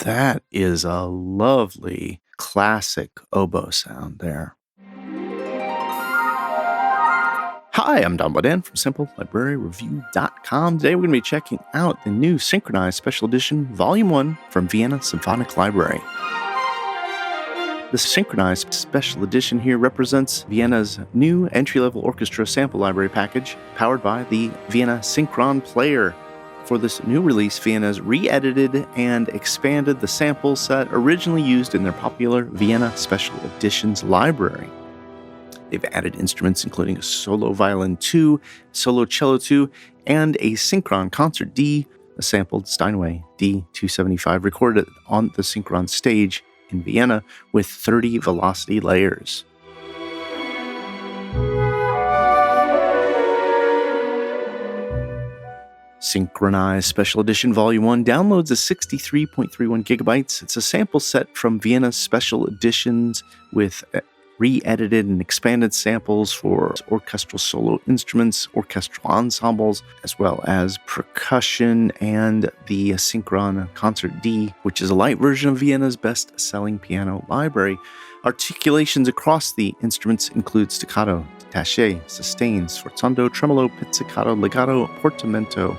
That is a lovely classic oboe sound there. Hi, I'm Don Bodan from SampleLibraryReview.com. Today we're going to be checking out the new Synchron-ized Special Edition Volume 1 from Vienna Symphonic Library. The Synchron-ized Special Edition here represents Vienna's new entry-level orchestra sample library package powered by the Vienna Synchron Player. For this new release, Vienna's re-edited and expanded the sample set originally used in their popular Vienna Special Editions library. They've added instruments including a solo violin 2, solo cello 2, and a Synchron Concert D, a sampled Steinway D275 recorded on the Synchron stage in Vienna with 30 velocity layers. Synchron-ized Special Edition Volume 1 downloads a 63.31 gigabytes. It's a sample set from Vienna Special Editions with re-edited and expanded samples for orchestral solo instruments, orchestral ensembles, as well as percussion and the Synchron Concert D, which is a light version of Vienna's best-selling piano library. Articulations across the instruments include staccato, détaché, sustain, sforzando, tremolo, pizzicato, legato, portamento,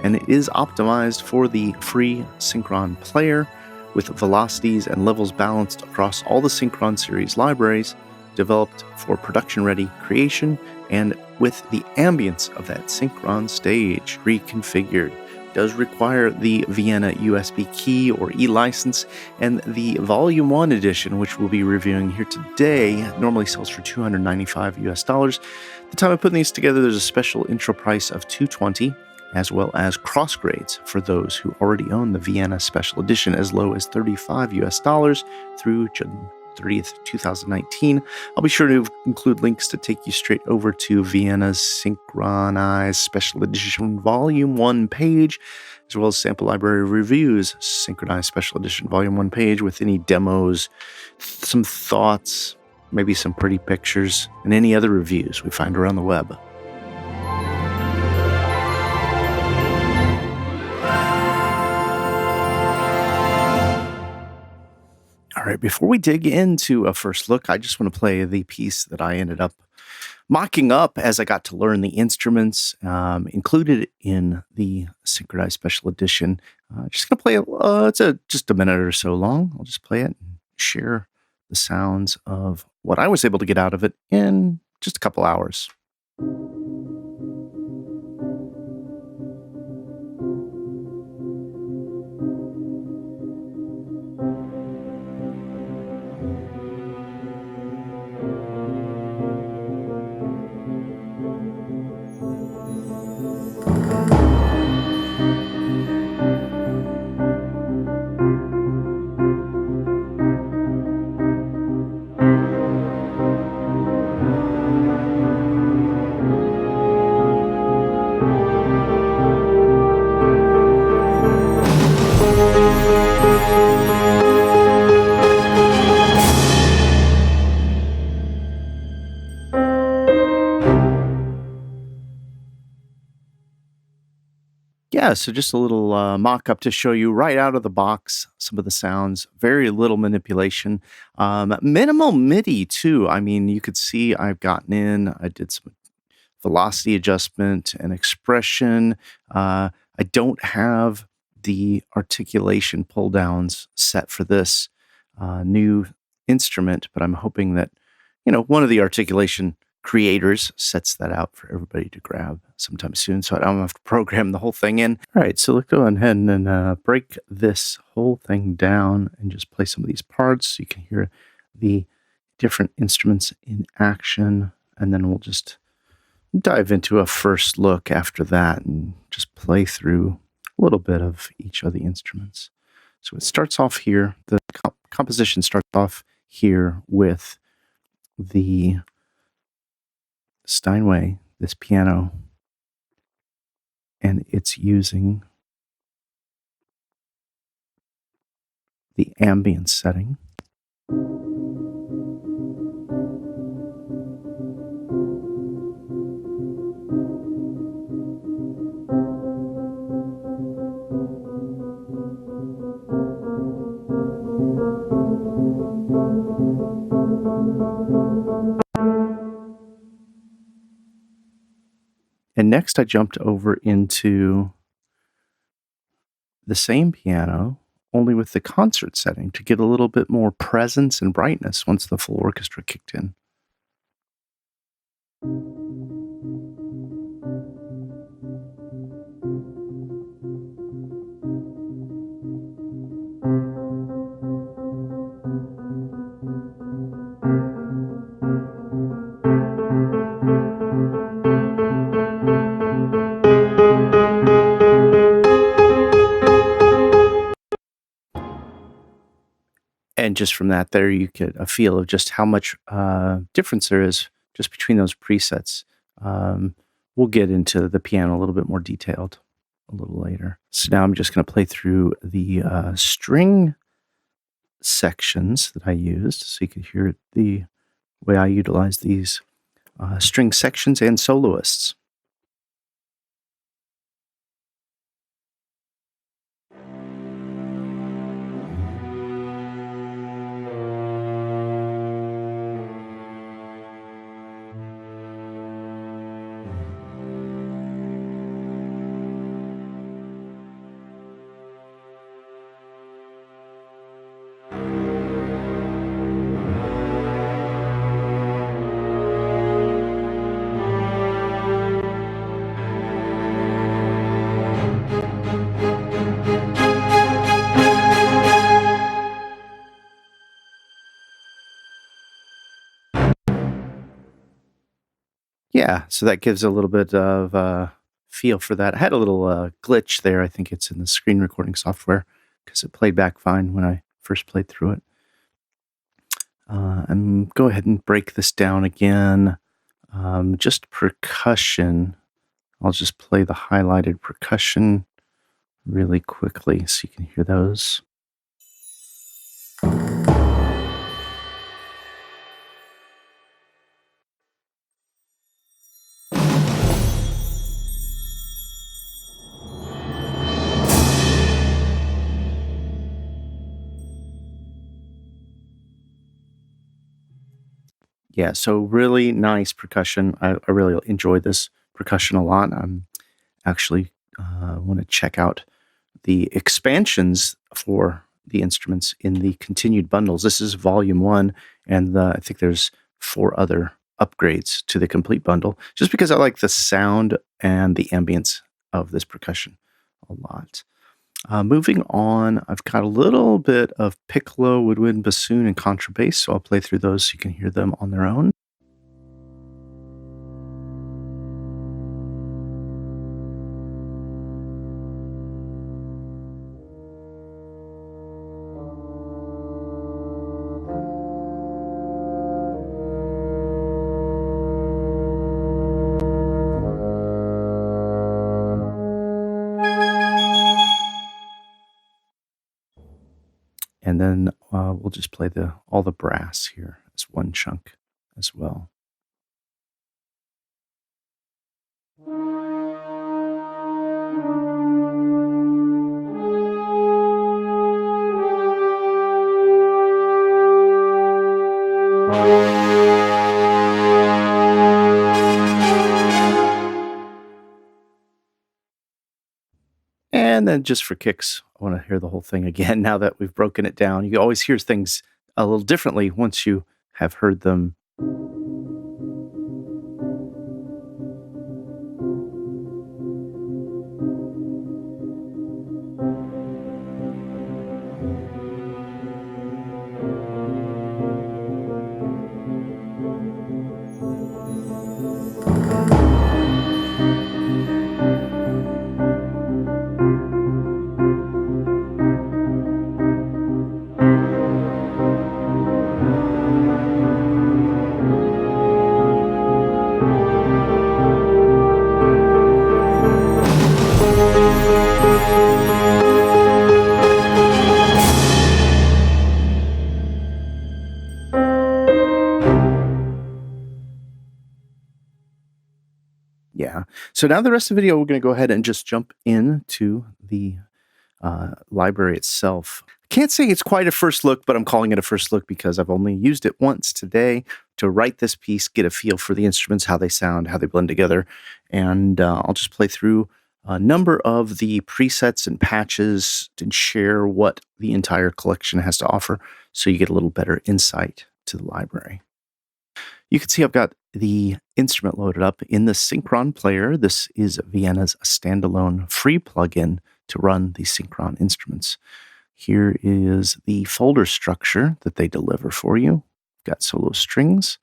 and it is optimized for the free Synchron player with velocities and levels balanced across all the Synchron series libraries, developed for production-ready creation, and with the ambience of that Synchron stage reconfigured. It does require the Vienna USB key or e-license, and the Volume 1 edition, which we'll be reviewing here today, normally sells for $295 US. At the time of putting these together, there's a special intro price of $220, as well as cross grades for those who already own the Vienna Special Edition as low as $35 US through June 30th, 2019. I'll be sure to include links to take you straight over to Vienna's Synchron-ized Special Edition Volume 1 page, as well as Sample Library Reviews Synchron-ized Special Edition Volume 1 page with any demos, some thoughts, maybe some pretty pictures, and any other reviews we find around the web. All right, before we dig into a first look, I just want to play the piece that I ended up mocking up as I got to learn the instruments included in the Synchron-ized Special Edition. Just going to play it's just a minute or so long. I'll just play it and share the sounds of what I was able to get out of it in just a couple hours. Yeah, so just a little mock-up to show you right out of the box some of the sounds. Very little manipulation. Minimal MIDI, too. I mean, you could see I've gotten in. I did some velocity adjustment and expression. I don't have the articulation pull-downs set for this new instrument, but I'm hoping that, one of the articulation creators sets that out for everybody to grab sometime soon, so I don't have to program the whole thing in. All right, so let's go ahead and break this whole thing down and just play some of these parts so you can hear the different instruments in action, and then we'll just dive into a first look after that and just play through a little bit of each of the instruments. So it starts off here. The composition starts off here with the Steinway, this piano, and it's using the ambience setting. And next I jumped over into the same piano, only with the concert setting to get a little bit more presence and brightness once the full orchestra kicked in. And just from that there, you get a feel of just how much difference there is just between those presets. We'll get into the piano a little bit more detailed a little later. So now I'm just going to play through the string sections that I used so you can hear the way I utilize these string sections and soloists. Yeah, so that gives a little bit of feel for that. I had a little glitch there. I think it's in the screen recording software because it played back fine when I first played through it. And go ahead and break this down again. Just percussion. I'll just play the highlighted percussion really quickly so you can hear those. Yeah, so really nice percussion. I really enjoyed this percussion a lot. I'm actually want to check out the expansions for the instruments in the continued bundles. This is volume 1, and I think there's 4 other upgrades to the complete bundle, just because I like the sound and the ambience of this percussion a lot. Moving on, I've got a little bit of Piccolo, Woodwind, Bassoon, and contrabass, so I'll play through those so you can hear them on their own. And then we'll just play all the brass here as one chunk as well. And then just for kicks, I want to hear the whole thing again now that we've broken it down. You always hear things a little differently once you have heard them. Yeah. So now the rest of the video, we're going to go ahead and just jump into the library itself. Can't say it's quite a first look, but I'm calling it a first look because I've only used it once today to write this piece, get a feel for the instruments, how they sound, how they blend together. And I'll just play through a number of the presets and patches and share what the entire collection has to offer so you get a little better insight to the library. You can see I've got the instrument loaded up in the Synchron player. This is Vienna's standalone free plugin to run the Synchron instruments. Here is the folder structure that they deliver for you. We've got solo strings,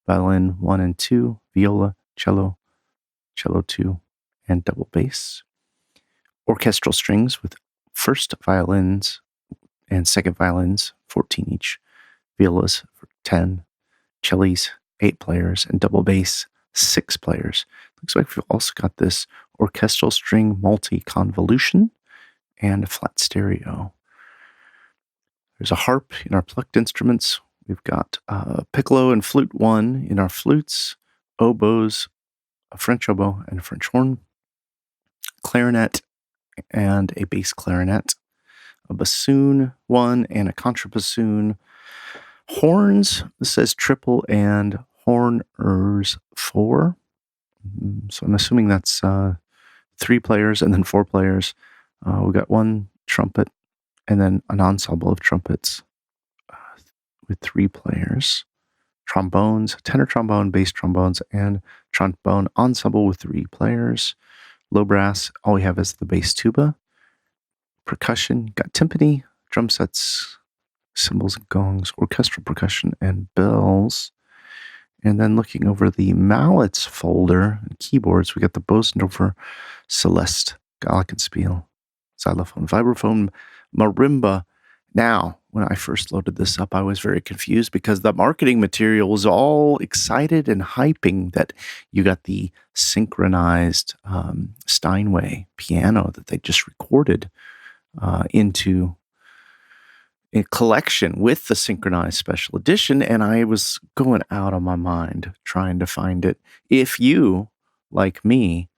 violin 1 and 2, viola, cello, cello 2, and double bass. Orchestral strings with first violins and second violins, 14 each. Violas for 10. Cellos, 8 players, and double bass, 6 players. Looks like we've also got this orchestral string multi-convolution and a flat stereo. There's a harp in our plucked instruments. We've got Piccolo and Flute 1 in our flutes, oboes, a French oboe and a French horn, clarinet and a bass clarinet, a bassoon 1 and a contrabassoon, horns, this says triple, and horners 4. So I'm assuming that's 3 players and then 4 players. We've got 1 trumpet and then an ensemble of trumpets with 3 players. Trombones, tenor trombone, bass trombones, and trombone ensemble with 3 players. Low brass, all we have is the bass tuba. Percussion, got timpani, drum sets, cymbals and gongs, orchestral percussion, and bells. And then looking over the mallets folder and keyboards, we got the Bosendorfer, Celeste, Gallikenspiel, xylophone, vibraphone, marimba. Now, when I first loaded this up, I was very confused because the marketing material was all excited and hyping that you got the synchronized Steinway piano that they just recorded into a collection with the Synchron-ized Special Edition, and I was going out of my mind trying to find it. If you, like me,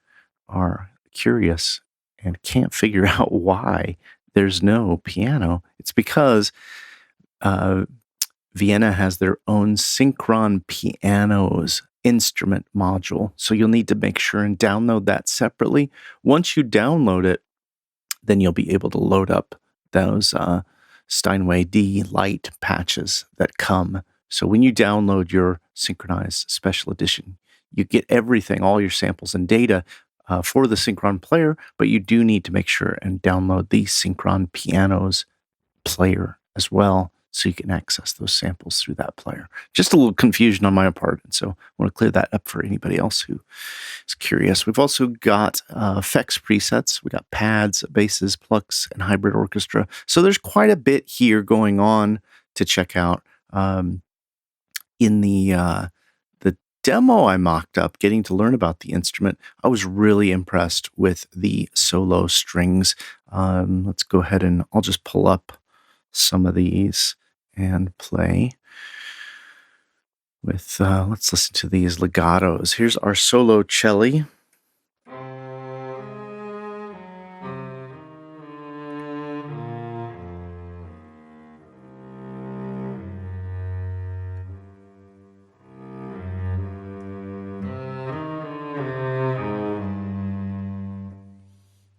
are curious and can't figure out why there's no piano, it's because Vienna has their own Synchron Pianos instrument module, so you'll need to make sure and download that separately. Once you download it, then you'll be able to load up those Steinway D Lite patches that come. So when you download your Synchron-ized Special Edition, you get everything, all your samples and data for the Synchron player, but you do need to make sure and download the Synchron Pianos player as well, so you can access those samples through that player. Just a little confusion on my part, and so I want to clear that up for anybody else who is curious. We've also got effects presets. We got pads, basses, plucks, and hybrid orchestra. So there's quite a bit here going on to check out. In the demo I mocked up, getting to learn about the instrument, I was really impressed with the solo strings. Let's go ahead and I'll just pull up some of these and play with, let's listen to these legatos. Here's our solo cello.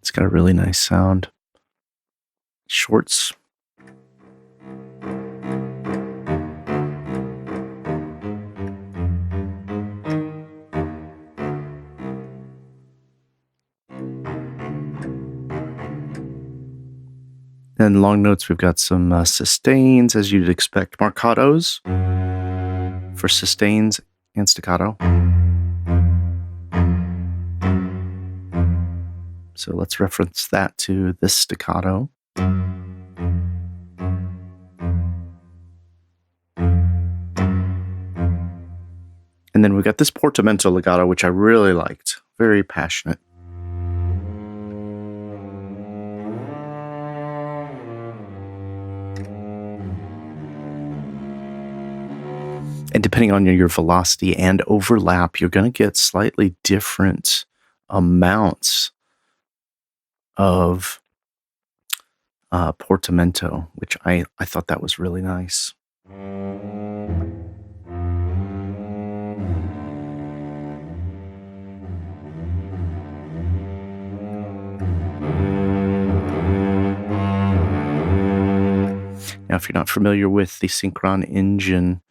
It's got a really nice sound. Shorts. And long notes, we've got some sustains, as you'd expect. Marcatos for sustains and staccato. So let's reference that to this staccato. And then we got this Portamento legato, which I really liked. Very passionate. And depending on your velocity and overlap, you're going to get slightly different amounts of Portamento, which I thought that was really nice. Now, if you're not familiar with the Synchron Engine,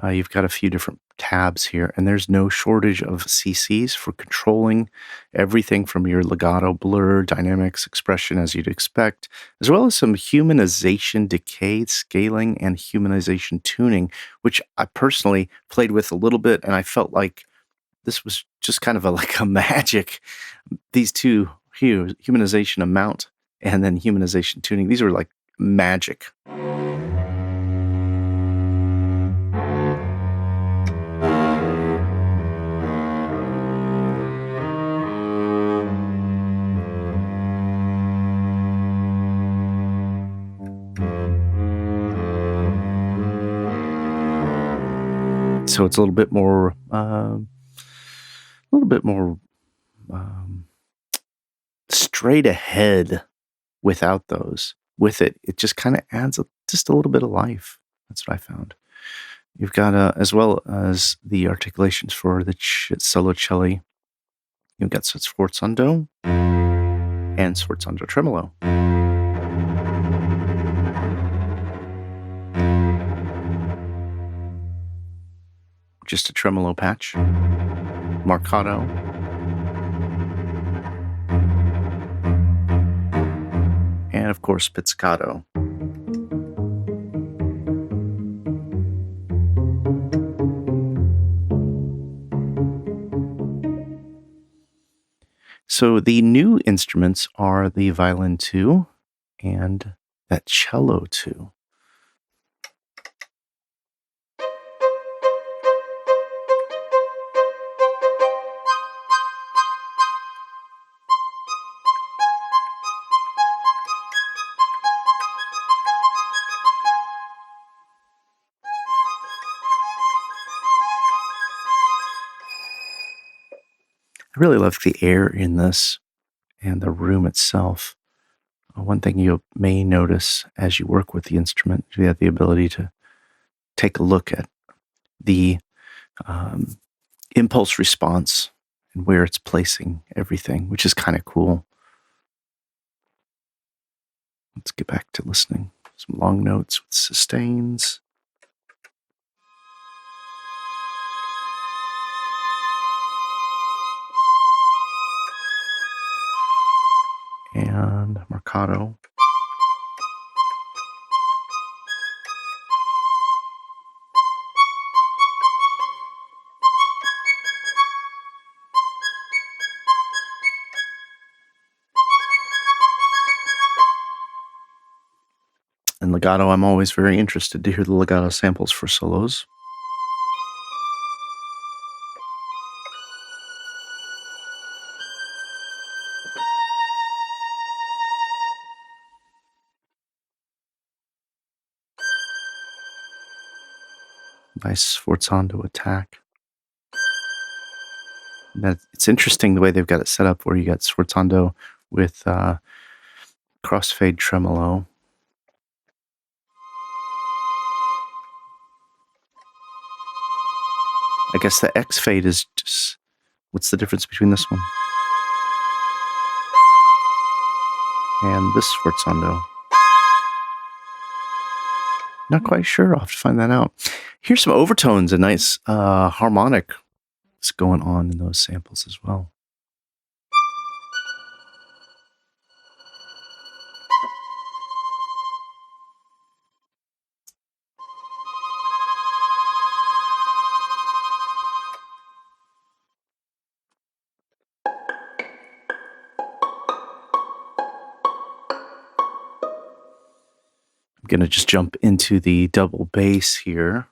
you've got a few different tabs here, and there's no shortage of CCs for controlling everything from your legato, blur, dynamics, expression, as you'd expect, as well as some humanization, decay, scaling, and humanization tuning, which I personally played with a little bit, and I felt like this was just kind of like a magic. These two, humanization amount and then humanization tuning, these were like magic. So it's a little bit more, straight ahead without those. With it, it just kind of adds just a little bit of life. That's what I found. You've got, as well as the articulations for the solo cello, you've got sforzando and sforzando tremolo. Just a tremolo patch, marcato, and of course pizzicato. So the new instruments are the violin 2 and that cello 2. I really love the air in this and the room itself. One thing you may notice as you work with the instrument, you have the ability to take a look at the impulse response and where it's placing everything, which is kind of cool. Let's get back to listening. Some long notes with sustains. And marcato. And legato, I'm always very interested to hear the legato samples for solos. Nice sforzando attack. It's interesting the way they've got it set up where you got sforzando with crossfade tremolo. I guess the X fade is just, what's the difference between this one and this sforzando? Not quite sure. I'll have to find that out. Here's some overtones, a nice harmonic that's going on in those samples as well. I'm going to just jump into the double bass here.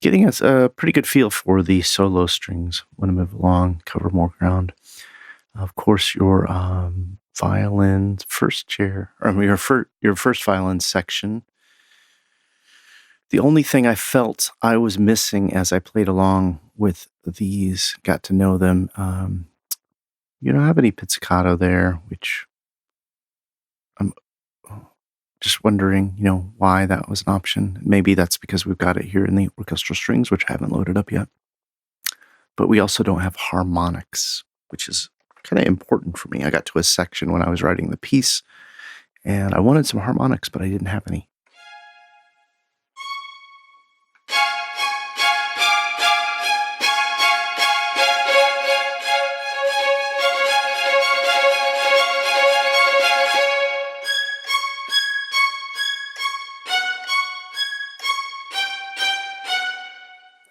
getting us a pretty good feel for the solo strings. Want to move along, cover more ground. Of course, your violin first chair, or your first violin section. The only thing I felt I was missing as I played along with these, got to know them, you don't have any pizzicato there, which I'm just wondering, why that was an option. Maybe that's because we've got it here in the orchestral strings, which I haven't loaded up yet. But we also don't have harmonics, which is kind of important for me. I got to a section when I was writing the piece, and I wanted some harmonics, but I didn't have any.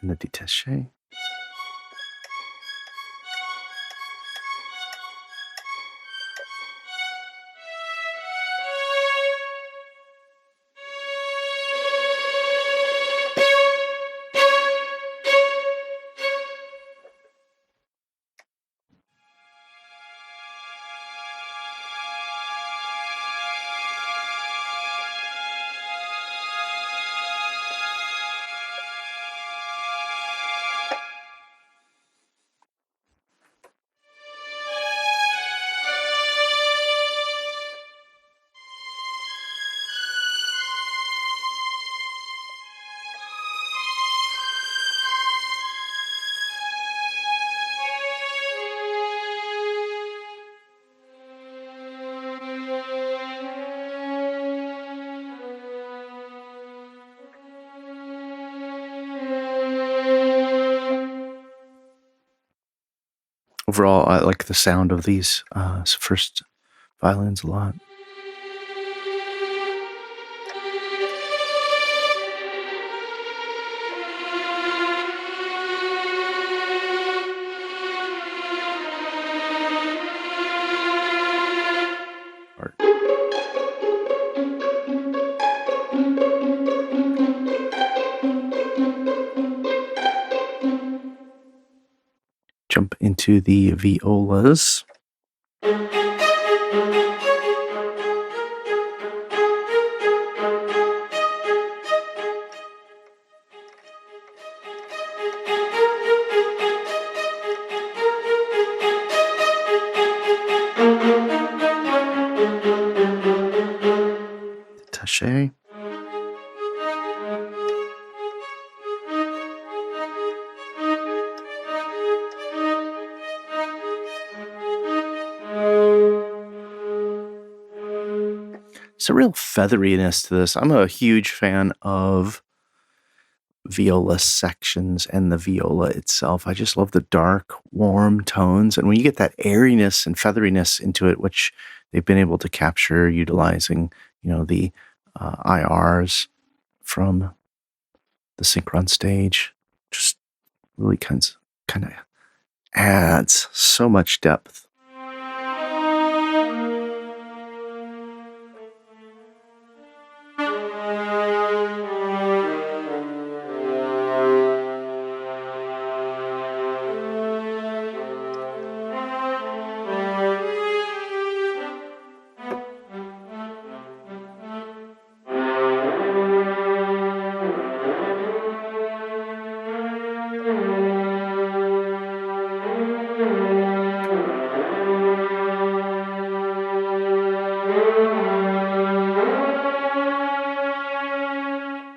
And the détaché. Overall, I like the sound of these first violins a lot. Jump into the violas. Détaché. It's a real featheriness to this. I'm a huge fan of viola sections and the viola itself. I just love the dark, warm tones. And when you get that airiness and featheriness into it, which they've been able to capture utilizing, the IRs from the Synchron stage, just really kind of adds so much depth.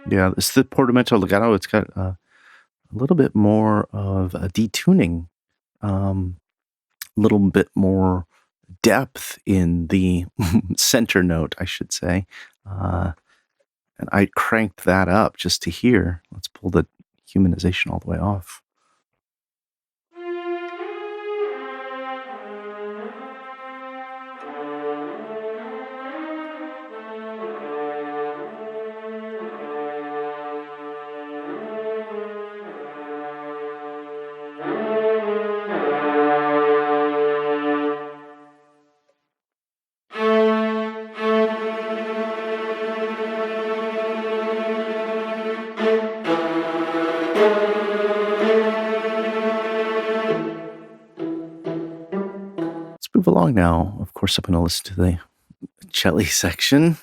Yeah, it's the Portamento legato. It's got a little bit more of a detuning, a little bit more depth in the center note, I should say. And I cranked that up just to hear. Let's pull the humanization all the way off. along now. Of course, I'm going to listen to the cello section.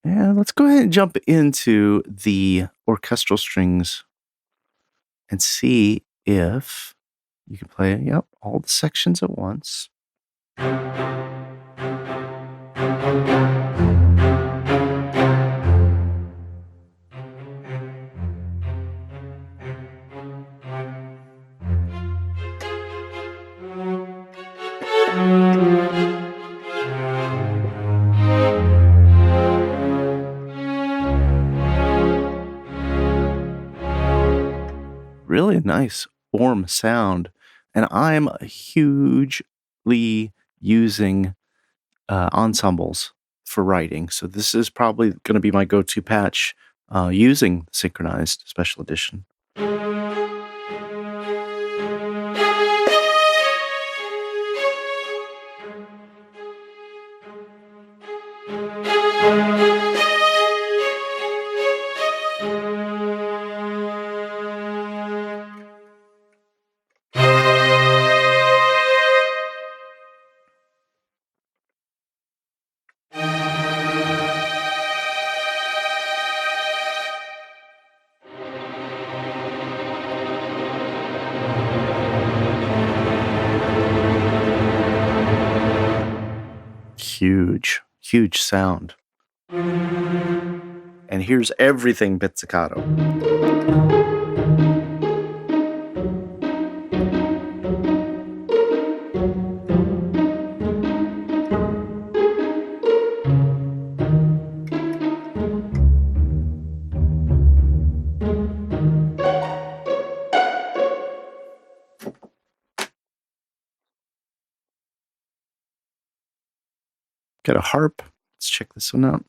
And let's go ahead and jump into the orchestral strings and see if you can play, all the sections at once. Really nice warm sound, and I'm hugely using ensembles for writing, so this is probably going to be my go-to patch using Synchronized Special Edition. Huge sound. And here's everything pizzicato. Got a harp. Let's check this one out.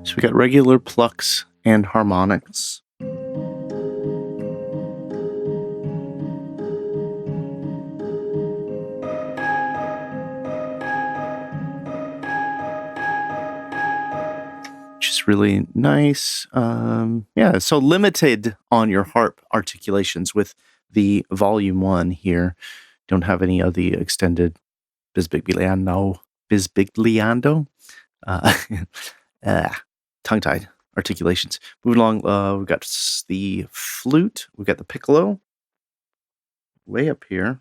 So we got regular plucks and harmonics. Which is really nice. So limited on your harp articulations with the volume 1 here. Don't have any of the extended bisbigliando. Tongue-tied articulations. Moving along, we've got the flute. We've got the piccolo way up here.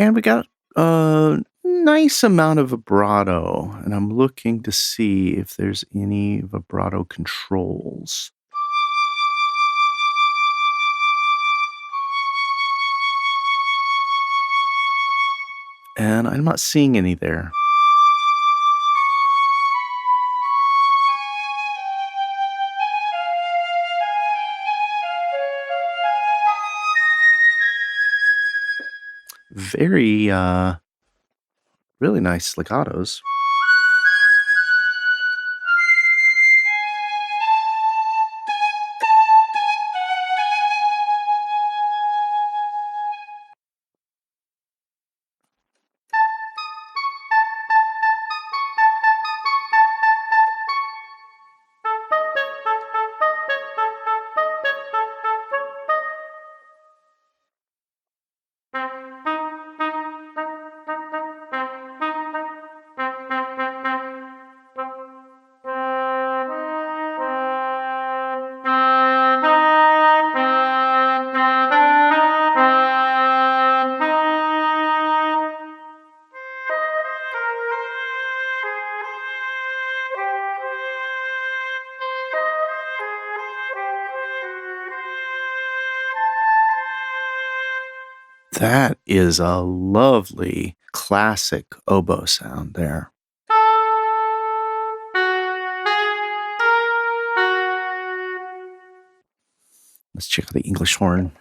And we got a nice amount of vibrato, and I'm looking to see if there's any vibrato controls. And I'm not seeing any there. Very, really nice legatos. That is a lovely classic oboe sound there. Let's check out the English horn.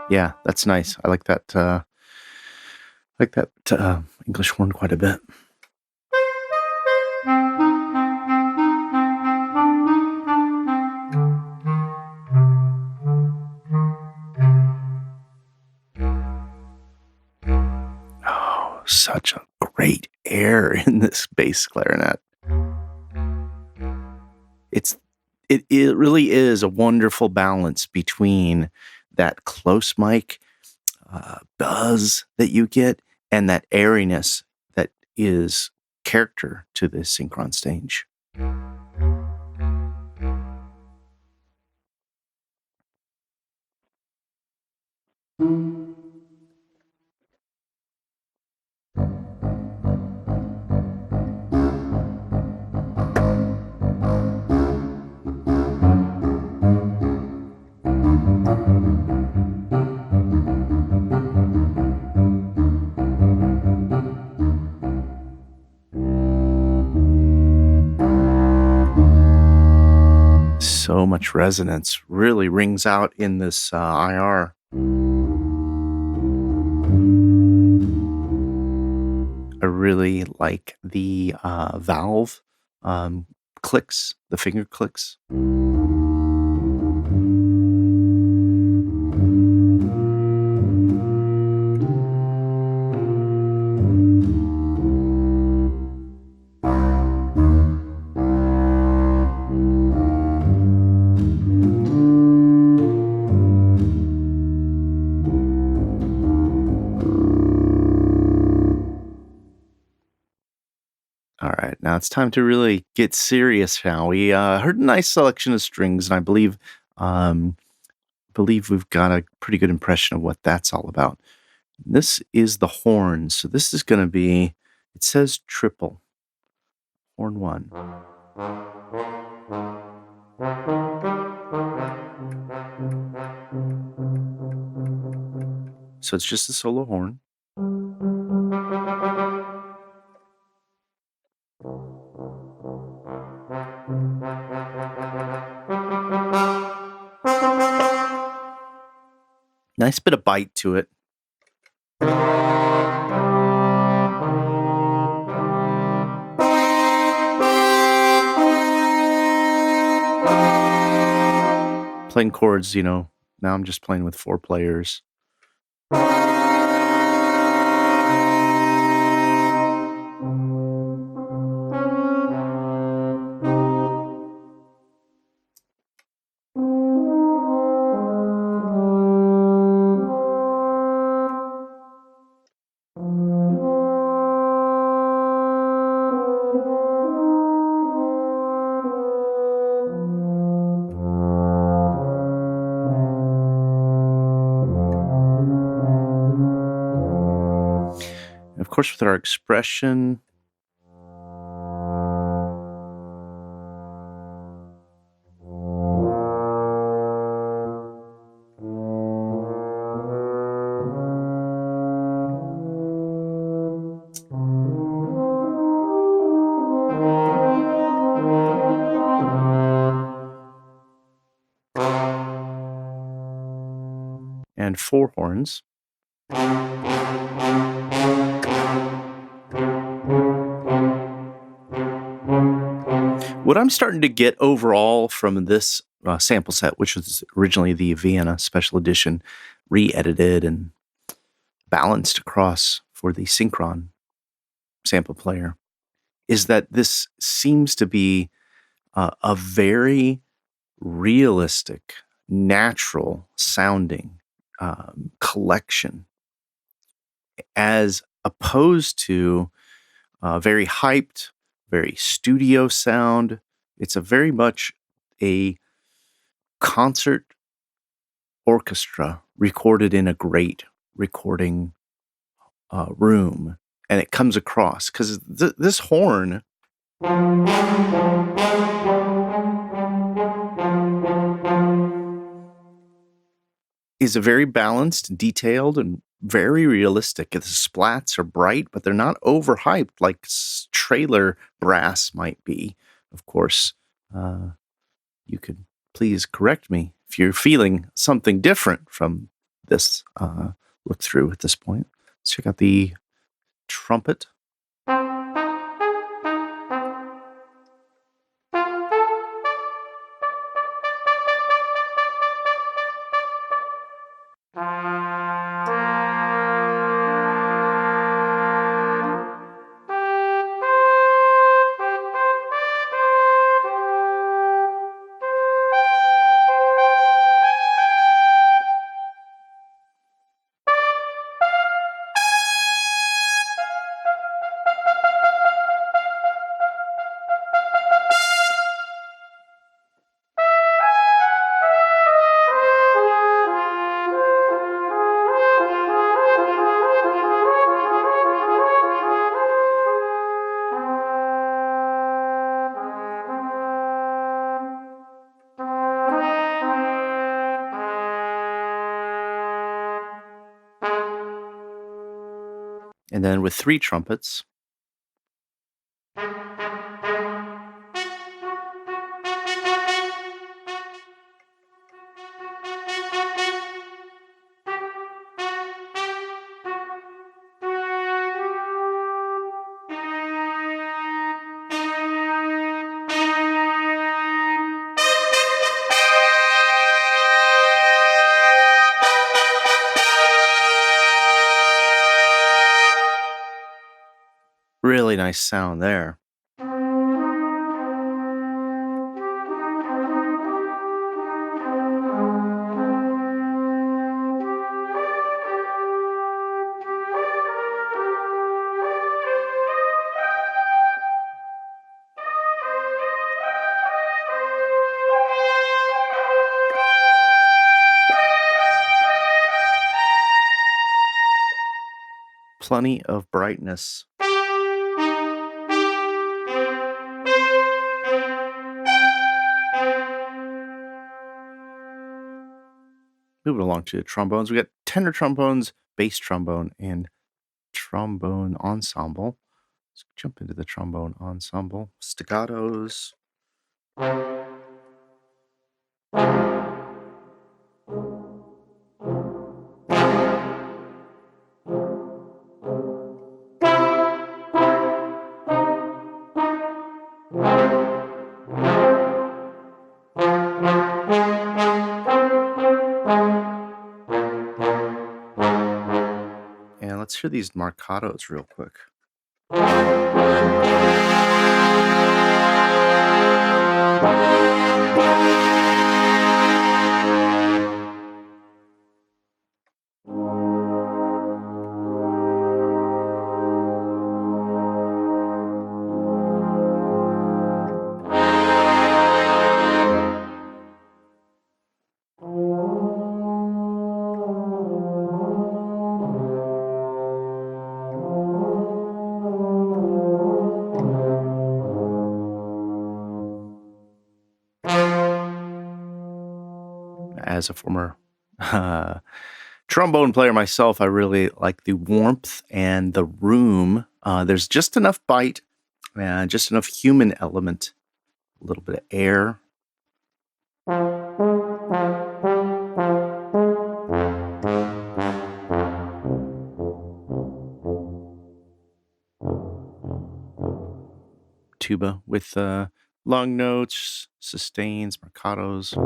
Yeah, that's nice. I like that. English horn quite a bit. Oh, such a great air in this bass clarinet. It really is a wonderful balance between that close mic buzz that you get and that airiness that is character to the Synchron stage. So much resonance really rings out in this IR. I really like the valve clicks, the finger clicks. All right, now it's time to really get serious, shall we? Heard a nice selection of strings, and I believe we've got a pretty good impression of what that's all about. This is the horn, so this is going to be. It says triple, horn 1. So it's just a solo horn. Now Nice bit of bite to it. Playing chords, now I'm just playing with 4 players. Of course, with our expression, and 4 horns. What I'm starting to get overall from this sample set, which was originally the Vienna Special Edition, re-edited and balanced across for the Synchron sample player, is that this seems to be a very realistic, natural sounding collection, as opposed to very hyped, very studio sound. It's a very much a concert orchestra recorded in a great recording room, and it comes across because this horn is a very balanced, detailed, and very realistic. The splats are bright, but they're not overhyped like trailer brass might be. Of course, you could please correct me if you're feeling something different from this look through at this point. Let's check out the trumpet. And then with 3 trumpets. Really nice sound there. Plenty of brightness. Moving along to the trombones, we got tenor trombones, bass trombone, and trombone ensemble. Let's jump into the trombone ensemble. Staccatos. these marcatos real quick. As a former trombone player myself, I really like the warmth and the room. There's just enough bite and just enough human element, a little bit of air. Tuba with long notes, sustains, marcatos.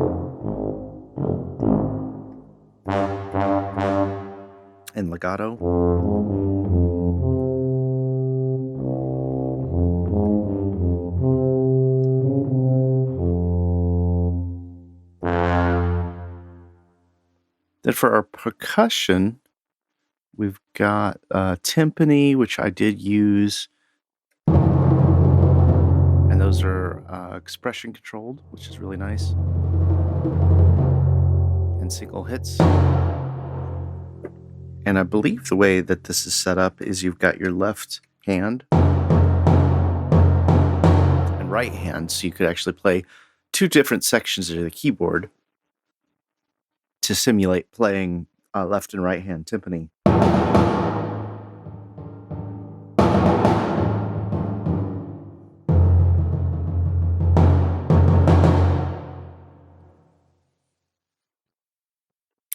And legato. Then for our percussion, we've got timpani, which I did use. And those are expression controlled, which is really nice. And single hits. And I believe the way that this is set up is you've got your left hand and right hand, so you could actually play two different sections of the keyboard to simulate playing left and right hand timpani.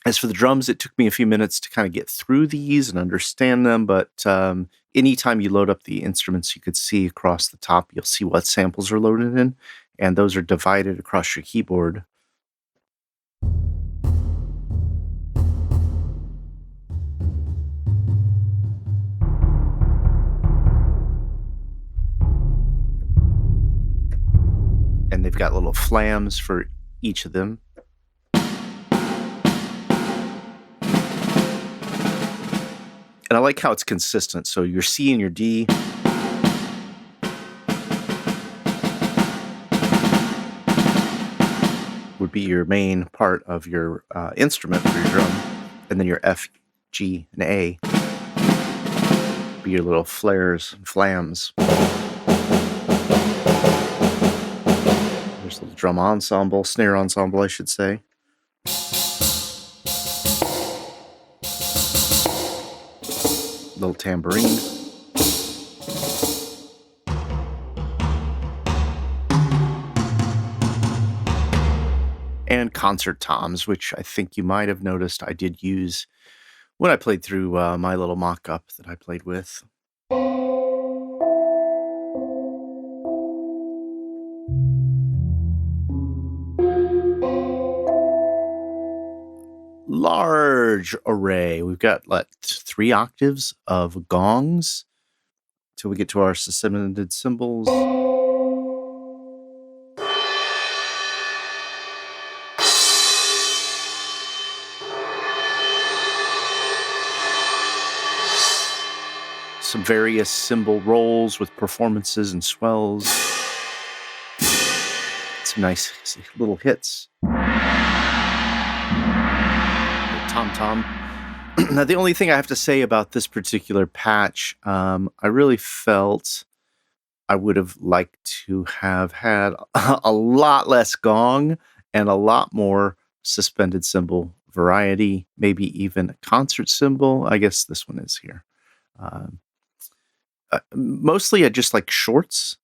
As for the drums, it took me a few minutes to kind of get through these and understand them, but anytime you load up the instruments, you could see across the top, you'll see what samples are loaded in, and those are divided across your keyboard. And they've got little flams for each of them. And I like how it's consistent. So your C and your D would be your main part of your instrument for your drum. And then your F, G, and A would be your little flares and flams. There's a little drum ensemble, snare ensemble, I should say. Little tambourine. And concert toms, which I think you might have noticed I did use when I played through my little mock-up that I played with. Large array. We've got 3 octaves of gongs till we get to our suspended cymbals. Some various cymbal rolls with performances and swells. Some nice little hits. Tom. Now, the only thing I have to say about this particular patch, I really felt I would have liked to have had a lot less gong and a lot more suspended cymbal variety, maybe even a concert cymbal. I guess this one is here. Mostly I just like shorts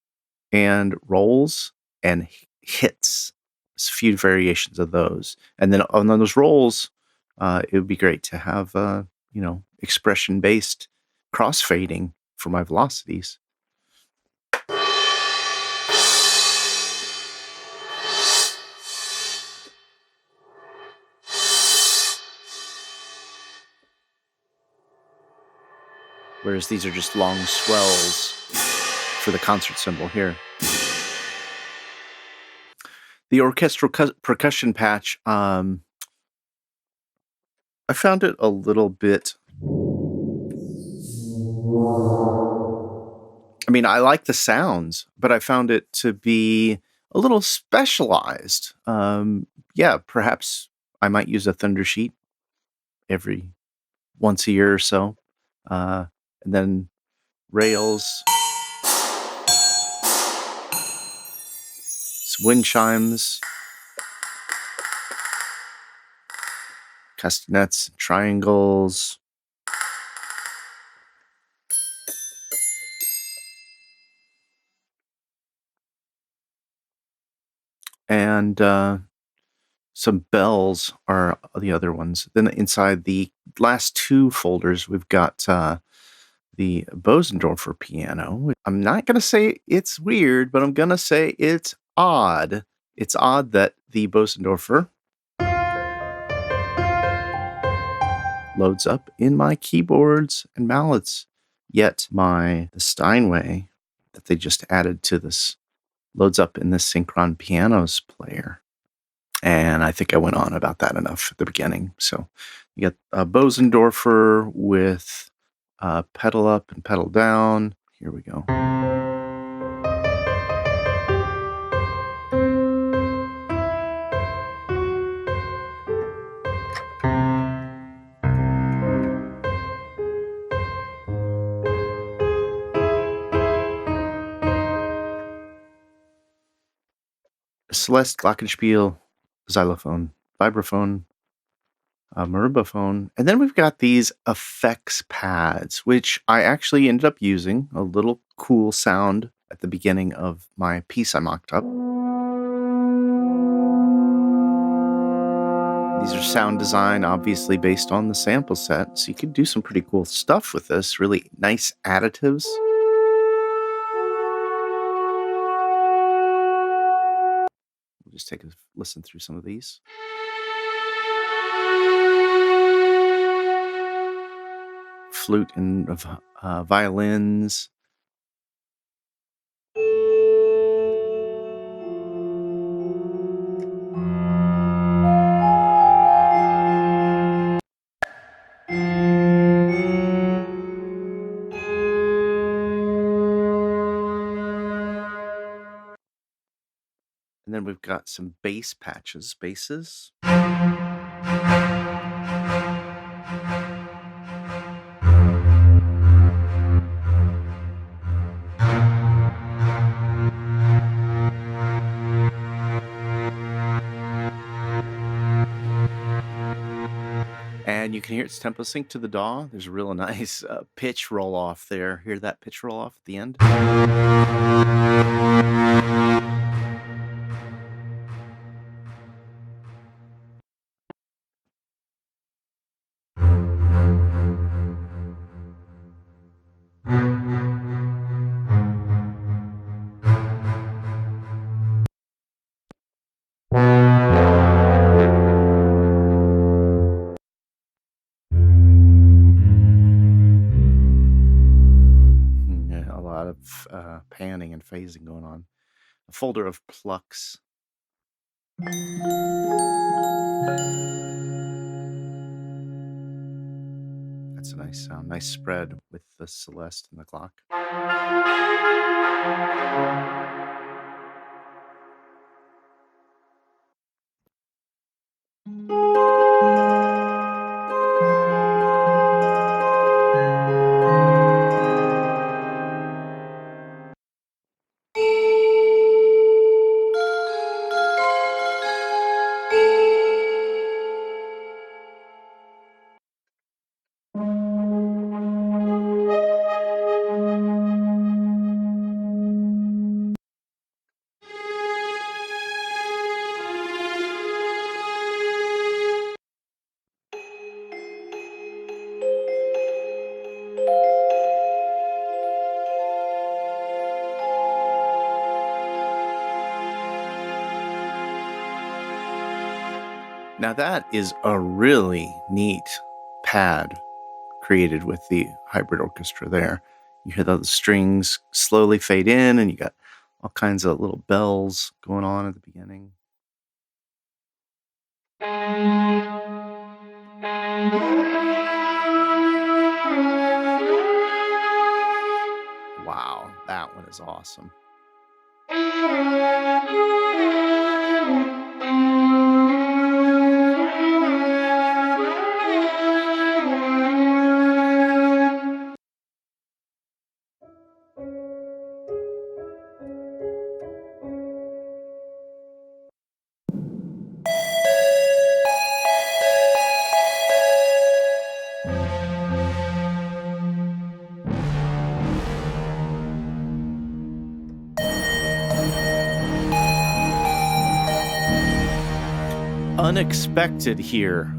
and rolls and hits. There's a few variations of those. And then on those rolls, it would be great to have, expression-based crossfading for my velocities. whereas these are just long swells for the concert cymbal here. The orchestral percussion patch, I found it a little bit... I mean, I like the sounds, but I found it to be a little specialized. Yeah, perhaps I might use a Thunder Sheet every once a year or so. And then rails, some wind chimes, castanets, triangles. And some bells are the other ones. Then inside the last two folders, we've got the Bosendorfer piano. I'm not going to say it's weird, but I'm going to say it's odd. It's odd that the Bosendorfer loads up in my keyboards and mallets, yet the Steinway that they just added to this loads up in the Synchron Pianos player. And I think I went on about that enough at the beginning. So you got a Bosendorfer with pedal up and pedal down. Here we go. Celeste, glockenspiel, xylophone, vibraphone, marimbaphone. And then we've got these effects pads, which I actually ended up using a little cool sound at the beginning of my piece I mocked up. These are sound design, obviously based on the sample set, so you could do some pretty cool stuff with this, really nice additives. We'll just take a listen through some of these. Flute and violins. And then we've got some bass patches, basses. And you can hear its tempo sync to the DAW. There's a real nice pitch roll off there. Hear that pitch roll off at the end? Yeah, a lot of panning and phasing going on. A folder of plucks. That's a nice sound. Nice spread with the Celeste and the Glock. Now that is a really neat pad created with the hybrid orchestra there. You hear the strings slowly fade in, and you got all kinds of little bells going on at the beginning. Wow, that one is awesome. Unexpected here,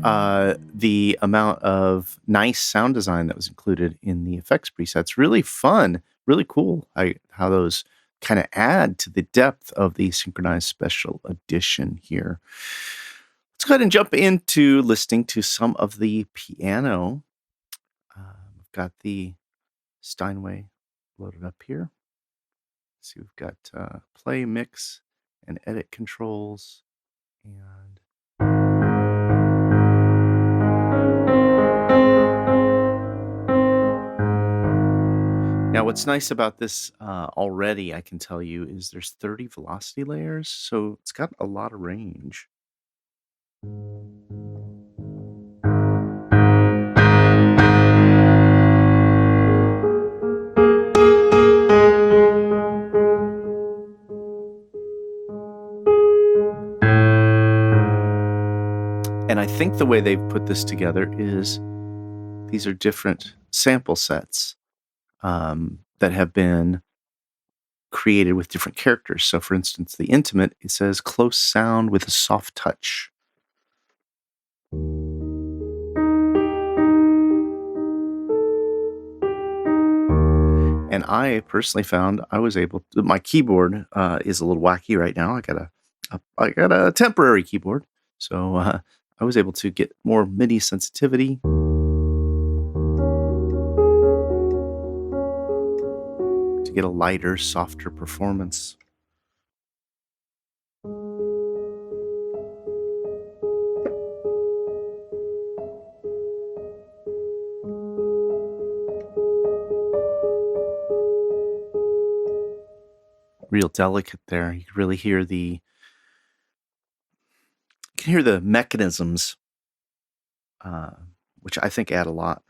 the amount of nice sound design that was included in the effects presets. Really fun, really cool how those kind of add to the depth of the Synchron-ized Special Edition here. Let's go ahead and jump into listening to some of the piano. We've got the Steinway loaded up here. See, we've got play, mix, and edit controls, and now, what's nice about this already, I can tell you, is there's 30 velocity layers, so it's got a lot of range. And I think the way they've put this together is these are different sample sets that have been created with different characters. So, for instance, the Intimate, it says close sound with a soft touch. And I personally found I was able to, my keyboard is a little wacky right now. I got a temporary keyboard. So I was able to get more MIDI sensitivity. To get a lighter, softer performance. Real delicate there. You can really hear the mechanisms, which I think add a lot.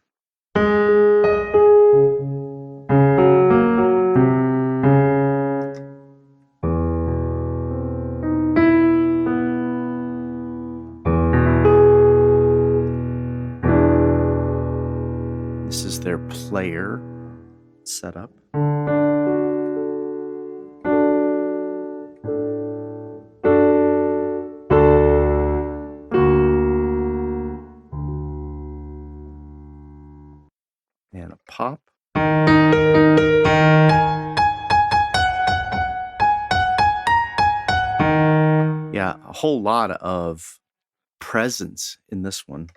This is their player setup. And a pop. Yeah, a whole lot of presence in this one.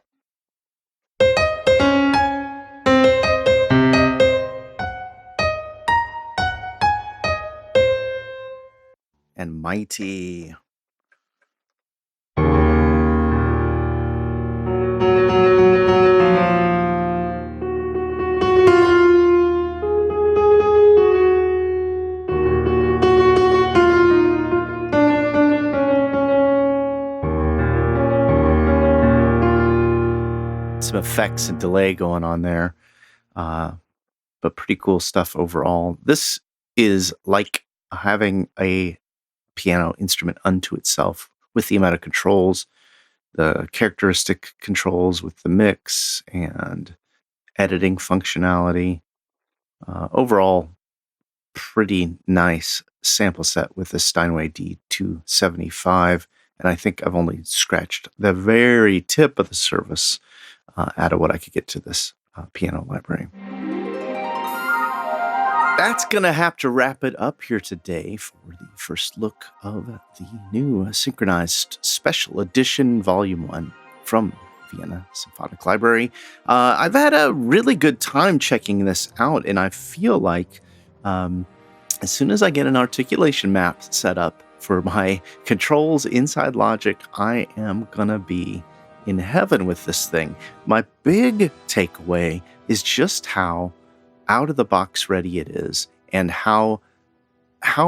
And mighty. Some effects and delay going on there, but pretty cool stuff overall. This is like having a piano instrument unto itself with the amount of controls, the characteristic controls with the mix and editing functionality. Overall, pretty nice sample set with the Steinway D275, and I think I've only scratched the very tip of the surface out of what I could get to this piano library. That's going to have to wrap it up here today for the first look of the new Synchron-ized Special Edition Volume 1 from Vienna Symphonic Library. I've had a really good time checking this out, and I feel like as soon as I get an articulation map set up for my controls inside Logic, I am gonna be in heaven with this thing. My big takeaway is just how out of the box ready it is, and how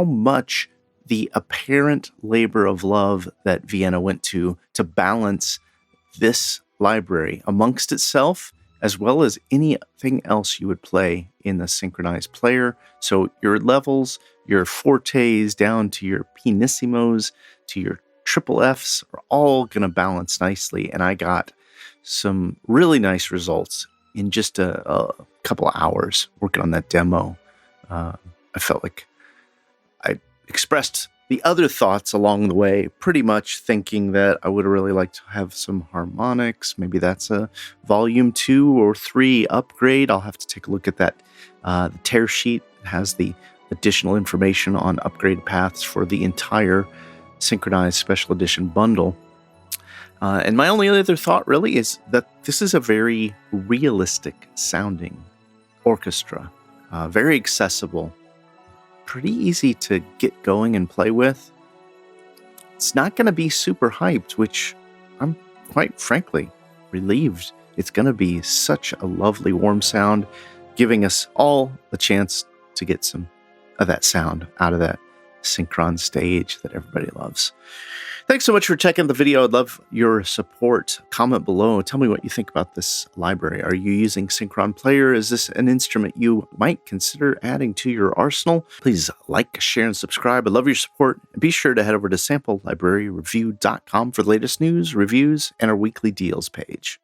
much the apparent labor of love that Vienna went to balance this library amongst itself, as well as anything else you would play in the synchronized player. So your levels, your fortes down to your pianissimos, to your triple Fs are all going to balance nicely. And I got some really nice results in just a couple of hours working on that demo. I felt like I expressed the other thoughts along the way, pretty much thinking that I would really like to have some harmonics. Maybe that's a volume 2 or 3 upgrade. I'll have to take a look at that. The tear sheet has the additional information on upgrade paths for the entire Synchron-ized Special Edition bundle. And my only other thought really is that this is a very realistic sounding orchestra, very accessible, pretty easy to get going and play with. It's not going to be super hyped, which I'm quite frankly relieved. It's going to be such a lovely warm sound, giving us all a chance to get some of that sound out of that Synchron stage that everybody loves. Thanks so much for checking the video. I'd love your support. Comment below. Tell me what you think about this library. Are you using Synchron Player? Is this an instrument you might consider adding to your arsenal? Please like, share, and subscribe. I love your support. And be sure to head over to samplelibraryreview.com for the latest news, reviews, and our weekly deals page.